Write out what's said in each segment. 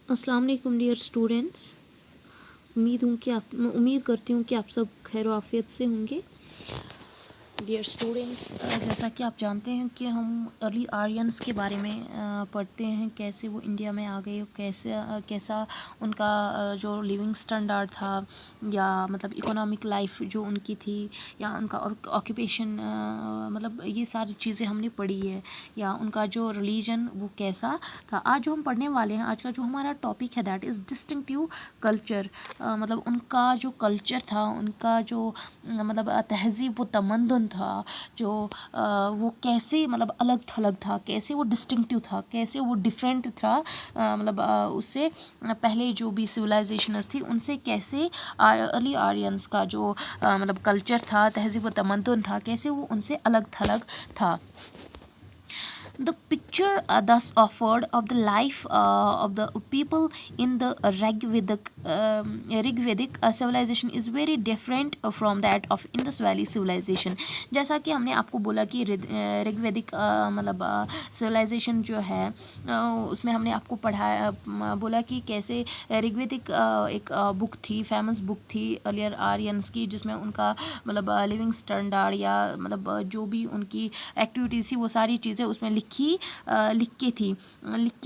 अस्सलाम वालेकुम dear students. उम्मीद करती हूँ कि आप सब खैर आफियत से होंगे। डियर स्टूडेंट्स, जैसा कि आप जानते हैं कि हम अर्ली आर्यंस के बारे में पढ़ते हैं, कैसे वो इंडिया में आ गए, कैसा उनका जो लिविंग स्टैंडर्ड था, या मतलब इकोनॉमिक लाइफ जो उनकी थी, या उनका ऑक्यूपेशन, मतलब ये सारी चीज़ें हमने पढ़ी है, या उनका जो रिलीजन वो कैसा था। आज जो हम पढ़ने वाले हैं, आज का जो हमारा टॉपिक है दैट इज़ डिस्टिंक्टिव कल्चर। मतलब उनका जो कल्चर था, उनका जो मतलब तहज़ीब व तमद्दुन था, जो वो कैसे मतलब अलग थलग था, कैसे वो डिस्टिंक्टिव था, कैसे वो डिफरेंट था, मतलब उससे पहले जो भी सिविलाइजेशंस थी उनसे कैसे अर्ली आर्यंस का जो मतलब कल्चर था, तहज़ीब व तमद्दुन था, कैसे वो उनसे अलग थलग था। The picture thus offered of the life of the people in the Rigvedic civilization is very different from that of Indus Valley civilization। जैसा कि हमने आपको बोला कि ऋग्वेदिक मतलब सिविलाइजेशन जो है, उसमें हमने आपको पढ़ाया, बोला कि कैसे ऋग्वेदिक एक बुक थी, फेमस बुक थी अर्लियर आर्यंस की, जिसमें उनका मतलब लिविंग स्टैंडर्ड या मतलब जो भी उनकी एक्टिविटीज़ थी वो सारी चीज़ें उसमें लिख के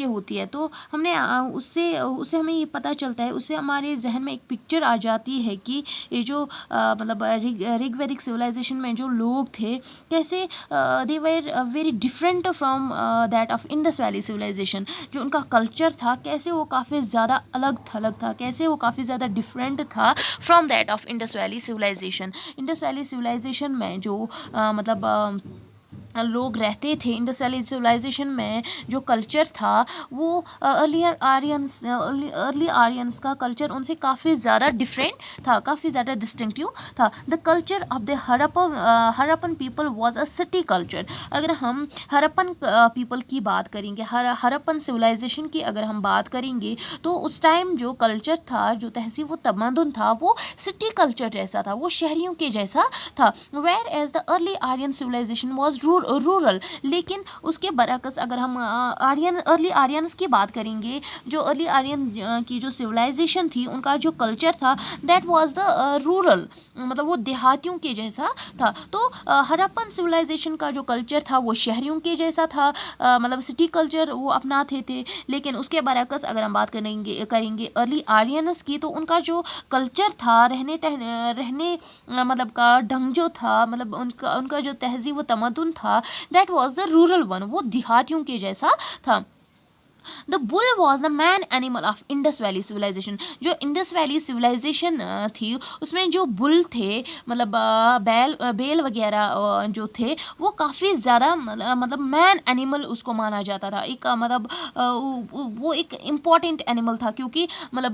होती है। तो हमने उससे हमें ये पता चलता है, उससे हमारे जहन में एक पिक्चर आ जाती है कि ये जो मतलब ऋग्वेदिक सिविलाइजेशन में जो लोग थे, कैसे they were very different from that of Indus valley civilisation. जो उनका कल्चर था, कैसे वो काफ़ी ज़्यादा अलग थलग था, कैसे वो काफ़ी ज़्यादा डिफरेंट था from that of Indus valley civilisation. Indus valley civilisation में जो मतलब लोग रहते थे, इंडस वैली सिविलाइजेशन में जो कल्चर था, वो अर्ली आर्यंस का कल्चर उनसे काफ़ी ज़्यादा डिफरेंट था, काफ़ी ज़्यादा डिस्टिंक्टिव था। The culture of the Harappan people was a city culture. अगर हम हड़प्पन पीपल की बात करेंगे, हड़प्पन सिविलाइजेशन की अगर हम बात करेंगे, तो उस टाइम जो कल्चर था, जो तहज़ीब व तमद्दुन था, वो सिटी कल्चर जैसा था, वो शहरियों के जैसा था। Whereas the early Aryan civilisation was rural. लेकिन उसके बरअक्स अगर हम अर्ली आर्यंस की बात करेंगे, जो अर्ली आर्यन की जो सिविलाइजेशन थी, उनका जो कल्चर था दैट वाज द रूरल, मतलब वो देहातियों के जैसा था। तो हड़प्पन सिविलाइजेशन का जो कल्चर था वो शहरियों के जैसा था, मतलब सिटी कल्चर वो अपनाते थे। लेकिन उसके बरअक्स अगर हम बात करेंगे अर्ली आर्यंस की, तो उनका जो कल्चर था, रहने मतलब का ढंग जो था, मतलब उनका जो तहज़ीब व तमद्दुन था, that was the rural one, वो देहातियों के जैसा था। The bull was the main animal of Indus valley civilisation. जो इंडस वैली सिविलाइजेशन थी, उसमें जो बुल थे, मतलब बेल वगैरह जो थे, वो काफ़ी ज़्यादा मतलब मैन एनिमल उसको माना जाता था। एक मतलब वो एक इम्पॉर्टेंट एनिमल था, क्योंकि मतलब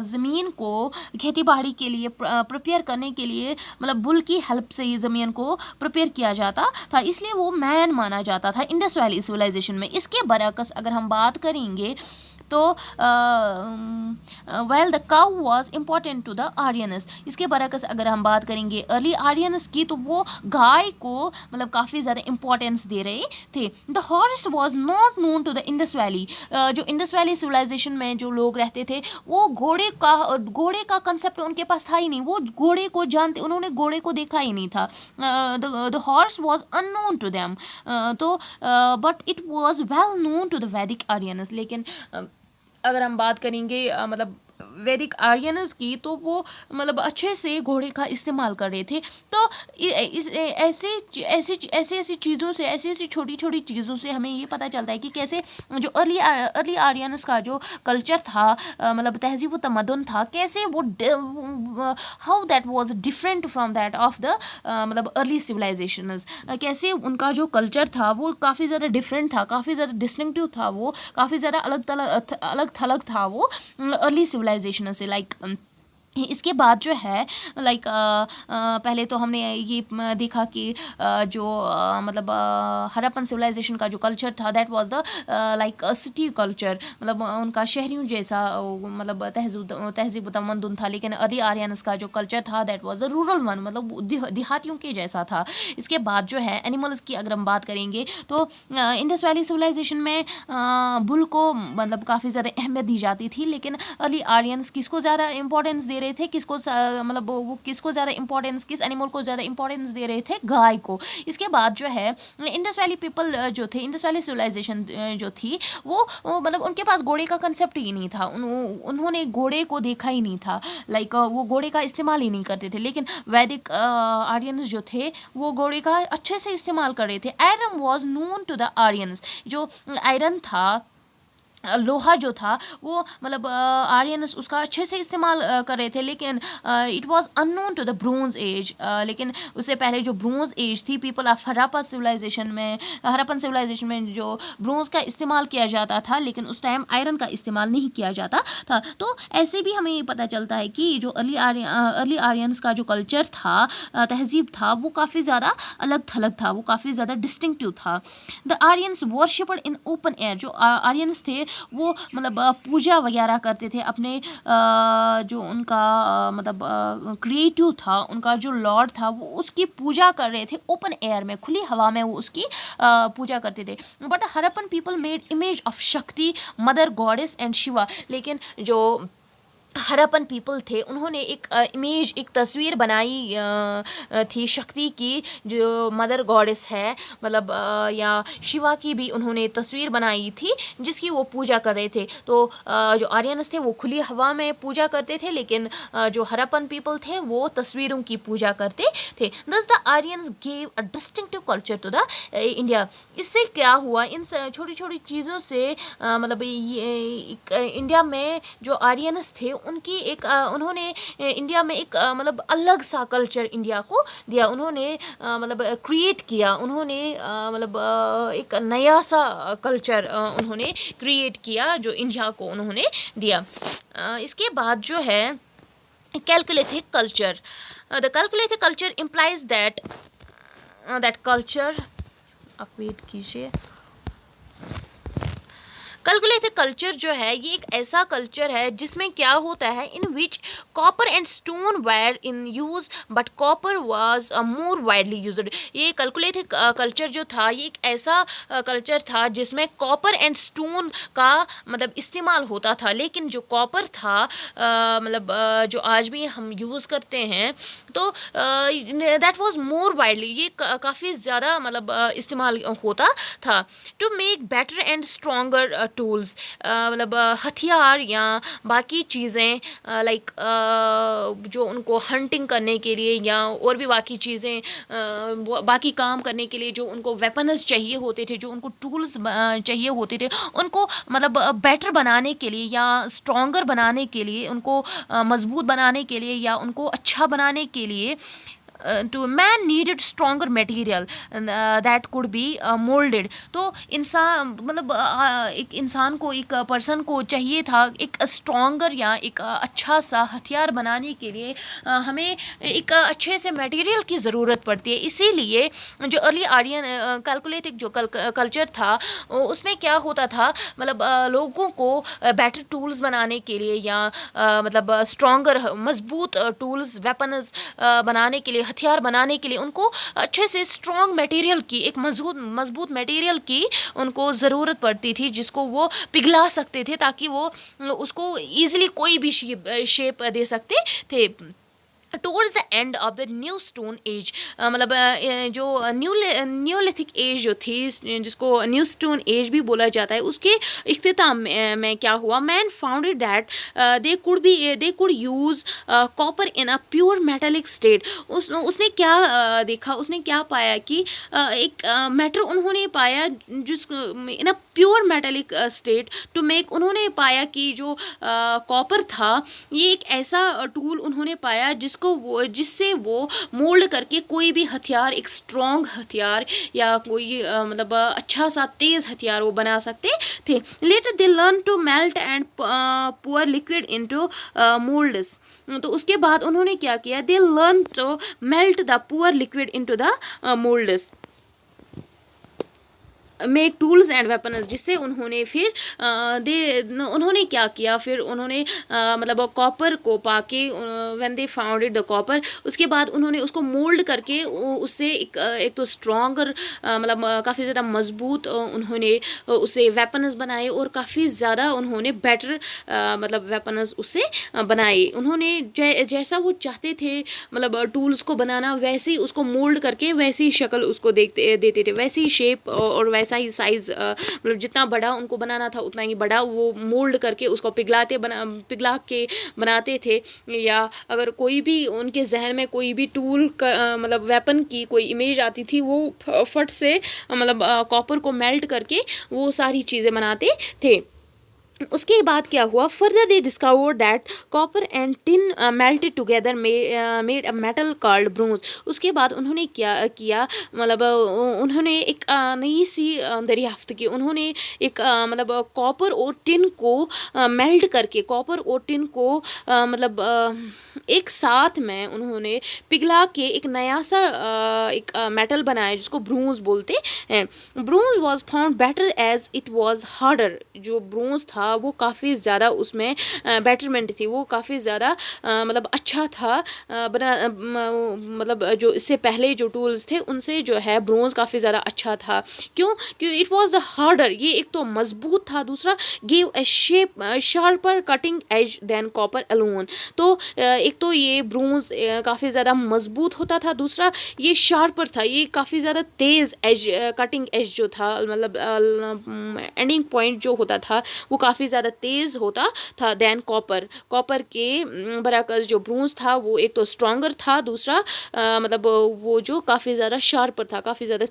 ज़मीन को खेती बाड़ी के लिए प्रिपेयर करने के लिए, मतलब बुल की हेल्प से ही ज़मीन को प्रिपेयर किया जाता था, इसलिए वो मैन माना जाता था इंडस वैली सिविलाइजेशन में। इसके बरअक्स अगर हम बात करेंगे, तो well the cow was important to the Aryans. इसके बरअक्स अगर हम बात करेंगे अर्ली आर्यनस की, तो वो गाय को मतलब काफ़ी ज़्यादा इंपॉर्टेंस दे रहे थे। The horse was not known to the Indus valley. जो इंडस वैली सिविलाइजेशन में जो लोग रहते थे, वो घोड़े का कंसेप्ट उनके पास था ही नहीं, वो घोड़े को जानते, उन्होंने घोड़े को देखा ही नहीं था। The horse was unknown to them. तो but it was well known to the Vedic Aryans. लेकिन अगर हम बात करेंगे मतलब वैदिक आर्यनस की, तो वो मतलब अच्छे से घोड़े का इस्तेमाल कर रहे थे। तो ऐसी चीज़ों से, ऐसी छोटी छोटी चीज़ों से हमें ये पता चलता है कि कैसे जो अर्ली आर्यनस का जो कल्चर था, मतलब तहज़ीब व तमद्दुन था, कैसे वो how that was different from that of the मतलब अर्ली सिविलाइजेशंस। कैसे उनका जो कल्चर था वो काफ़ी ज़्यादा डिफरेंट था, काफ़ी ज़्यादा डिस्टिंक्टिव था, वो काफ़ी ज़्यादा अलग थलग था वो अर्ली सिविलाइजेशन से। लाइक इसके बाद जो है लाइक पहले तो हमने ये देखा कि जो मतलब हड़प्पन सिविलाइजेशन का जो कल्चर था that was the like city culture, मतलब उनका शहरियों जैसा मतलब तहजीब तमद्दुन था। लेकिन अर्ली आर्यंस का जो कल्चर था that was the rural one, मतलब देहातियों के जैसा था। इसके बाद जो है एनिमल्स की अगर हम बात करेंगे तो इंडस वैली सिविलाइजेशन में बुल को मतलब काफ़ी ज़्यादा अहमियत दी जाती थी। लेकिन अर्ली आर्यंस किसको ज़्यादा इंपॉर्टेंस दे रहे थे, मतलब वो किसको ज़्यादा इंपॉर्टेंस, किस एनिमल को ज़्यादा इंपॉर्टेंस दे रहे थे, गाय को। इसके बाद जो है इंडस वैली पीपल जो थे, इंडस वैली सिविलाइजेशन जो थी वो मतलब उनके पास घोड़े का कंसेप्ट ही नहीं था, उन्होंने घोड़े को देखा ही नहीं था, लाइक वो घोड़े का इस्तेमाल ही नहीं करते थे। लेकिन वैदिक आर्यंस जो थे वो घोड़े का अच्छे से इस्तेमाल कर रहे थे। Iron was known to the Aryans, जो आयरन था, लोहा जो था वो मतलब आर्यंस उसका अच्छे से इस्तेमाल कर रहे थे। लेकिन it was unknown to the bronze age, लेकिन उससे पहले जो ब्रोंज एज थी, पीपल ऑफ हड़प्पा सिविलाइजेशन में, हड़प्पन सिविलाइजेशन में जो ब्रोंज का इस्तेमाल किया जाता था, लेकिन उस टाइम आयरन का इस्तेमाल नहीं किया जाता था। तो ऐसे भी हमें पता चलता है कि जो अर्ली आर्यंस का जो कल्चर था, तहजीब था, वो काफ़ी ज़्यादा अलग थलग था, वो काफ़ी ज़्यादा डिस्टिंक्टिव था। The Aryans worshipped in open air, जो आर्यंस थे वो मतलब पूजा वगैरह करते थे अपने जो उनका मतलब क्रिएटिव था, उनका जो लॉर्ड था, वो उसकी पूजा कर रहे थे ओपन एयर में, खुली हवा में वो उसकी पूजा करते थे। But Harappan people made image of शक्ति, मदर गॉडेस एंड शिवा। लेकिन जो हड़प्पन पीपल थे उन्होंने एक इमेज, एक तस्वीर बनाई थी शक्ति की, जो मदर गॉडेस है, मतलब या शिवा की भी उन्होंने तस्वीर बनाई थी जिसकी वो पूजा कर रहे थे। तो जो आर्यंस थे वो खुली हवा में पूजा करते थे, लेकिन जो हड़प्पन पीपल थे वो तस्वीरों की पूजा करते थे। Thus the Aryans gave a distinctive culture to the India. इससे क्या हुआ, इन छोटी छोटी चीज़ों से मतलब इंडिया में जो आर्यंस थे उनकी एक उन्होंने इंडिया में एक मतलब अलग सा कल्चर इंडिया को दिया, उन्होंने मतलब क्रिएट किया, उन्होंने मतलब एक नया सा कल्चर उन्होंने क्रिएट किया जो इंडिया को उन्होंने दिया। इसके बाद जो है calculative culture, the calculative culture implies that culture, आप वेट कीजिए। कैलकुलेटिव कल्चर जो है ये एक ऐसा कल्चर है जिसमें क्या होता है, in which copper and stone were in use but copper was more widely used. ये कैलकुलेटिव कल्चर जो था ये एक ऐसा कल्चर था जिसमें कॉपर एंड स्टोन का मतलब इस्तेमाल होता था, लेकिन जो कॉपर था मतलब जो आज भी हम यूज़ करते हैं, तो दैट वाज मोर वाइडली, ये काफ़ी ज़्यादा मतलब इस्तेमाल होता था। To make better and stronger tools, मतलब हथियार या बाकी चीज़ें लाइक जो उनको हंटिंग करने के लिए या और भी बाकी चीज़ें बाकी काम करने के लिए जो उनको वेपन्स चाहिए होते थे, जो उनको टूल्स चाहिए होते थे, उनको मतलब बेटर बनाने के लिए या स्ट्रॉन्गर बनाने के लिए, उनको मजबूत बनाने के लिए या उनको अच्छा बनाने के लिए to man needed stronger material that could be molded। तो इंसान मतलब एक इंसान को, एक पर्सन को चाहिए था एक स्ट्रॉन्गर या एक अच्छा सा हथियार बनाने के लिए हमें एक अच्छे से मटेरियल की ज़रूरत पड़ती है। इसीलिए जो अर्ली आर्यन कैलकुलेटिव जो कल्चर था उसमें क्या होता था, मतलब लोगों को बेटर टूल्स बनाने के लिए या मतलब स्ट्रॉन्गर मजबूत टूल्स वेपन्स बनाने के लिए, हथियार बनाने के लिए उनको अच्छे से स्ट्रॉन्ग मटेरियल की, एक मजबूत मटेरियल की उनको ज़रूरत पड़ती थी जिसको वो पिघला सकते थे, ताकि वो उसको ईजिली कोई भी शेप दे सकते थे। Towards the end of the new stone age, मतलब जो न्यूलिथिक एज जो थी जिसको न्यू स्टोन एज भी बोला जाता है, उसके इख्तिताम में क्या हुआ, man founded that they could use copper in a pure metallic state. उसने क्या देखा, उसने क्या पाया कि एक मैटर उन्होंने पाया जिस in a pure metallic state to make, उन्होंने पाया कि जो कॉपर था ये एक ऐसा टूल उन्होंने पाया जिससे वो मोल्ड करके कोई भी हथियार, एक स्ट्रॉन्ग हथियार या कोई मतलब अच्छा सा तेज़ हथियार वो बना सकते थे. Later they learn to melt and pour liquid into moulds. तो उसके बाद उन्होंने क्या किया, they learn to melt the pour liquid into the moulds, make tools and weapons, जिससे उन्होंने फिर उन्होंने क्या किया, फिर उन्होंने मतलब कॉपर को पाके, when they founded the copper, उसके बाद उन्होंने उसको मोल्ड करके उससे एक तो स्ट्रॉन्गर मतलब काफ़ी ज़्यादा मजबूत उन्होंने उससे वेपन्स बनाए और काफ़ी ज़्यादा उन्होंने बेटर मतलब वेपन्स उससे बनाए. उन्होंने जैसा वो चाहते थे मतलब टूल्स को बनाना, वैसे ही उसको मोल्ड करके वैसी ही शक्ल उसको देते थे, वैसी ही शेप और वैसा ही साइज़, मतलब जितना बड़ा उनको बनाना था उतना ही बड़ा वो मोल्ड करके उसको पिघला के बनाते थे. या अगर कोई भी उनके जहन में कोई भी टूल का मतलब वेपन की कोई इमेज आती थी, वो फट से मतलब कॉपर को मेल्ट करके वो सारी चीज़ें बनाते थे. उसके बाद क्या हुआ, further they discover that copper and tin melted together made a metal called bronze. उसके बाद उन्होंने क्या किया, मतलब उन्होंने एक नई सी दरियाफ्त की. उन्होंने एक मतलब कॉपर और टिन को मेल्ट करके, कॉपर और टिन को मतलब एक साथ में उन्होंने पिघला के एक नया सा एक मेटल बनाया जिसको ब्रोंज बोलते हैं. Bronze was found better as it was harder. जो ब्रोंज था वो काफ़ी ज़्यादा उसमें बेटरमेंट थी, वो काफ़ी ज़्यादा मतलब अच्छा था मतलब जो इससे पहले जो टूल्स थे उनसे जो है ब्रोंज काफ़ी ज़्यादा अच्छा था. क्यों इट वॉज द हार्डर, ये एक तो मजबूत था, दूसरा give A shape sharper cutting edge than copper alone. तो एक तो ये ब्रोंज काफ़ी ज़्यादा मजबूत होता था, दूसरा ये शार्पर था, ये काफ़ी ज़्यादा तेज़ एज कटिंग एज जो था मतलब एंडिंग पॉइंट जो होता था वो काफ़ी ज़्यादा तेज़ होता था देन कॉपर के बरअक्स जो ब्रोंज था वो एक तो स्ट्रॉन्गर था, दूसरा मतलब वो जो काफ़ी ज़्यादा शार्पर था, काफ़ी ज़्यादा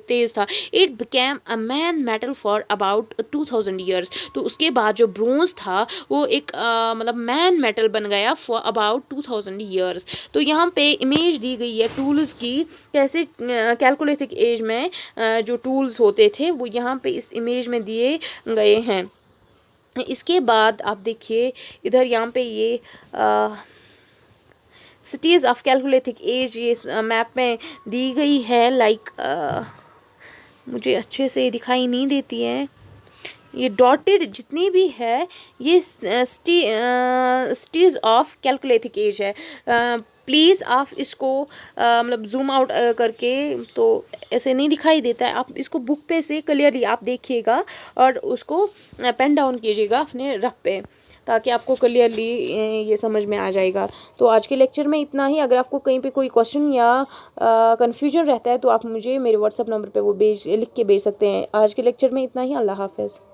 तेज़ था. It became a man metal for about 2000 years. तो उसके बाद जो ब्रोंज था वो एक मतलब मैन मेटल बन गया फॉर अबाउट 2000 ईयर्स. तो यहाँ पे इमेज दी गई है टूल्स की, कैसे कैलकोलिथिक एज में जो टूल्स होते थे वो यहाँ पे इस इमेज में दिए गए हैं. इसके बाद आप देखिए इधर यहाँ पे ये सिटीज़ ऑफ कैलकुलेटिक एज ये मैप में दी गई है. लाइक मुझे अच्छे से दिखाई नहीं देती है, ये डॉटेड जितनी भी है ये सिटीज़ ऑफ कैलकुलेटिक एज है. प्लीज़ आप इसको मतलब जूम आउट करके, तो ऐसे नहीं दिखाई देता है, आप इसको बुक पे से क्लियरली आप देखिएगा और उसको पेन डाउन कीजिएगा अपने रफ पे, ताकि आपको क्लियरली ये समझ में आ जाएगा. तो आज के लेक्चर में इतना ही. अगर आपको कहीं पे कोई क्वेश्चन या कन्फ्यूजन रहता है तो आप मुझे मेरे व्हाट्सअप नंबर पे वो लिख के भेज सकते हैं. आज के लेक्चर में इतना ही. अल्लाह हाफ़िज़.